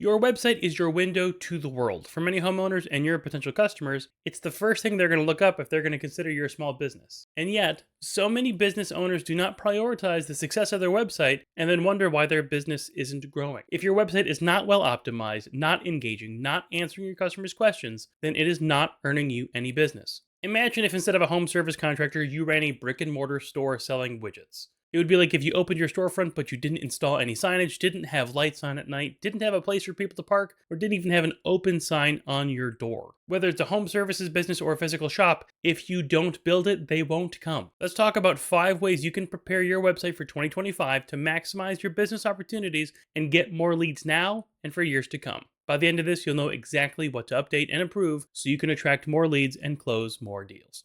Your website is your window to the world. For many homeowners and your potential customers, it's the first thing they're going to look up if they're going to consider your small business. And yet, so many business owners do not prioritize the success of their website and then wonder why their business isn't growing. If your website is not well optimized, not engaging, not answering your customers' questions, then it is not earning you any business. Imagine if instead of a home service contractor, you ran a brick and mortar store selling widgets. It would be like if you opened your storefront but you didn't install any signage, didn't have lights on at night, didn't have a place for people to park, or didn't even have an open sign on your door. Whether it's a home services business or a physical shop, if you don't build it, they won't come. Let's talk about 5 ways you can prepare your website for 2025 to maximize your business opportunities and get more leads now and for years to come. By the end of this, you'll know exactly what to update and improve so you can attract more leads and close more deals.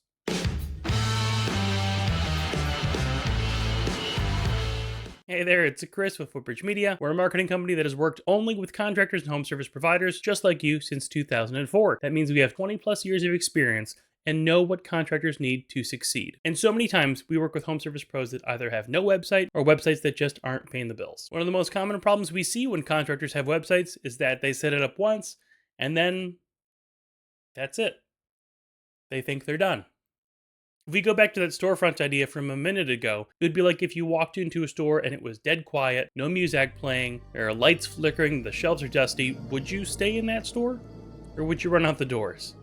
Hey there, it's Chris with Footbridge Media. We're a marketing company that has worked only with contractors and home service providers just like you since 2004. That means we have 20 plus years of experience and know what contractors need to succeed. And so many times we work with home service pros that either have no website or websites that just aren't paying the bills. One of the most common problems we see when contractors have websites is that they set it up once and then that's it. They think they're done. If we go back to that storefront idea from a minute ago, it would be like if you walked into a store and it was dead quiet, no music playing, there are lights flickering, the shelves are dusty. Would you stay in that store? Or would you run out the doors?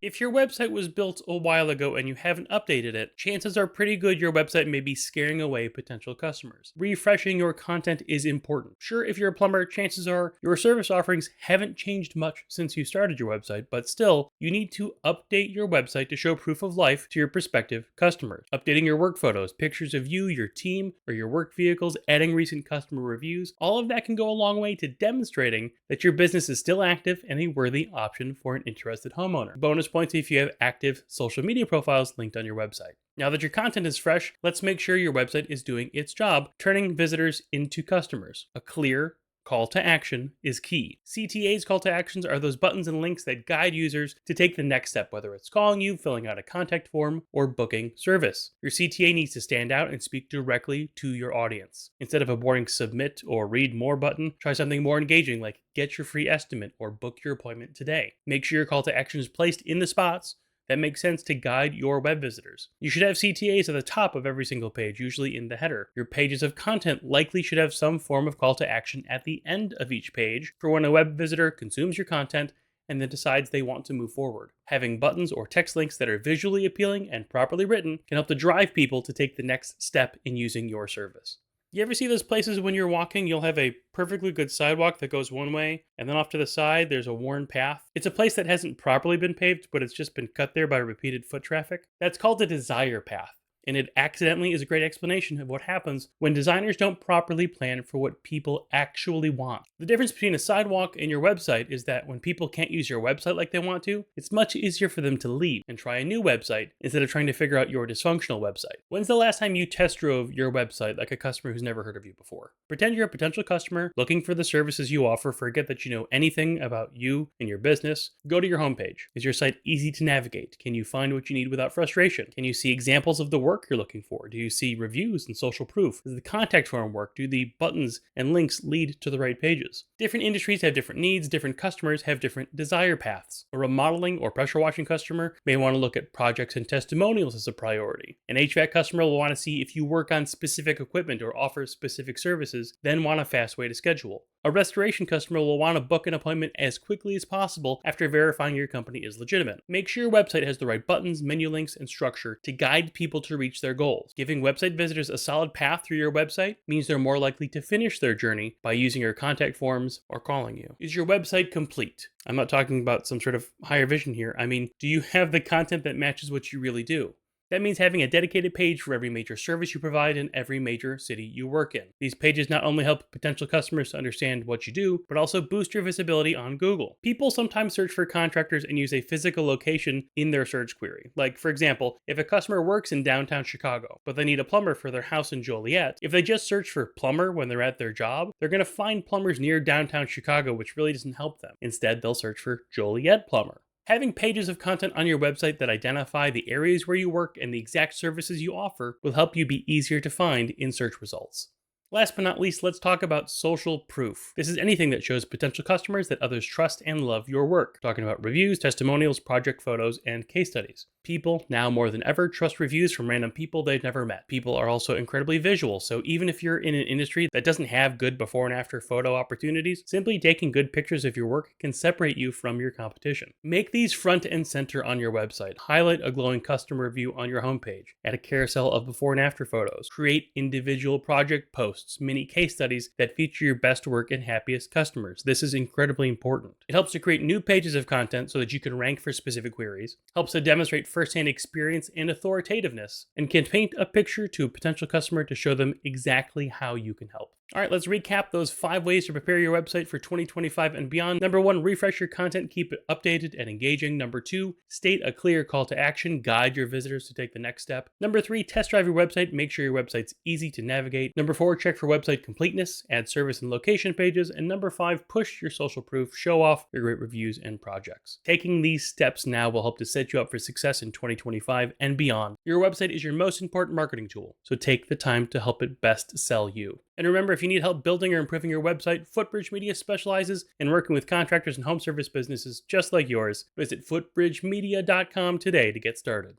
If your website was built a while ago and you haven't updated it, chances are pretty good your website may be scaring away potential customers. Refreshing your content is important. Sure, if you're a plumber, chances are your service offerings haven't changed much since you started your website, but still, you need to update your website to show proof of life to your prospective customers. Updating your work photos, pictures of you, your team, or your work vehicles, adding recent customer reviews, all of that can go a long way to demonstrating that your business is still active and a worthy option for an interested homeowner. Bonus points if you have active social media profiles linked on your website. Now that your content is fresh, let's make sure your website is doing its job, turning visitors into customers. A clear call to action is key. CTA's call to actions are those buttons and links that guide users to take the next step, whether it's calling you, filling out a contact form, or booking service. Your CTA needs to stand out and speak directly to your audience. Instead of a boring submit or read more button, try something more engaging like get your free estimate or book your appointment today. Make sure your call to action is placed in the spots that makes sense to guide your web visitors. You should have CTAs at the top of every single page, usually in the header. Your pages of content likely should have some form of call to action at the end of each page for when a web visitor consumes your content and then decides they want to move forward. Having buttons or text links that are visually appealing and properly written can help to drive people to take the next step in using your service. You ever see those places when you're walking, you'll have a perfectly good sidewalk that goes one way, and then off to the side, there's a worn path? It's a place that hasn't properly been paved, but it's just been cut there by repeated foot traffic. That's called a desire path. And it accidentally is a great explanation of what happens when designers don't properly plan for what people actually want. The difference between a sidewalk and your website is that when people can't use your website like they want to, it's much easier for them to leave and try a new website instead of trying to figure out your dysfunctional website. When's the last time you test drove your website like a customer who's never heard of you before? Pretend you're a potential customer looking for the services you offer, forget that you know anything about you and your business. Go to your homepage. Is your site easy to navigate? Can you find what you need without frustration? Can you see examples of the work you're looking for? Do you see reviews and social proof? Does the contact form work? Do the buttons and links lead to the right pages? Different industries have different needs. Different customers have different desire paths. A remodeling or pressure washing customer may want to look at projects and testimonials as a priority. An HVAC customer will want to see if you work on specific equipment or offer specific services, then want a fast way to schedule. A restoration customer will want to book an appointment as quickly as possible after verifying your company is legitimate. Make sure your website has the right buttons, menu links, and structure to guide people to reach their goals. Giving website visitors a solid path through your website means they're more likely to finish their journey by using your contact forms or calling you. Is your website complete? I'm not talking about some sort of higher vision here. I mean, do you have the content that matches what you really do? That means having a dedicated page for every major service you provide in every major city you work in. These pages not only help potential customers to understand what you do, but also boost your visibility on Google. People sometimes search for contractors and use a physical location in their search query. Like, for example, if a customer works in downtown Chicago, but they need a plumber for their house in Joliet, if they just search for plumber when they're at their job, they're going to find plumbers near downtown Chicago, which really doesn't help them. Instead, they'll search for Joliet plumber. Having pages of content on your website that identify the areas where you work and the exact services you offer will help you be easier to find in search results. Last but not least, let's talk about social proof. This is anything that shows potential customers that others trust and love your work. Talking about reviews, testimonials, project photos, and case studies. People, now more than ever, trust reviews from random people they've never met. People are also incredibly visual, so even if you're in an industry that doesn't have good before and after photo opportunities, simply taking good pictures of your work can separate you from your competition. Make these front and center on your website. Highlight a glowing customer review on your homepage. Add a carousel of before and after photos. Create individual project posts, mini case studies that feature your best work and happiest customers. This is incredibly important. It helps to create new pages of content so that you can rank for specific queries, helps to demonstrate firsthand experience and authoritativeness, and can paint a picture to a potential customer to show them exactly how you can help. All right, let's recap those 5 ways to prepare your website for 2025 and beyond. Number 1, refresh your content, keep it updated and engaging. Number 2, state a clear call to action, guide your visitors to take the next step. Number 3, test drive your website, make sure your website's easy to navigate. Number 4, check for website completeness, add service and location pages. And number 5, push your social proof, show off your great reviews and projects. Taking these steps now will help to set you up for success in 2025 and beyond. Your website is your most important marketing tool, so take the time to help it best sell you. And remember, if you need help building or improving your website, Footbridge Media specializes in working with contractors and home service businesses just like yours. Visit footbridgemedia.com today to get started.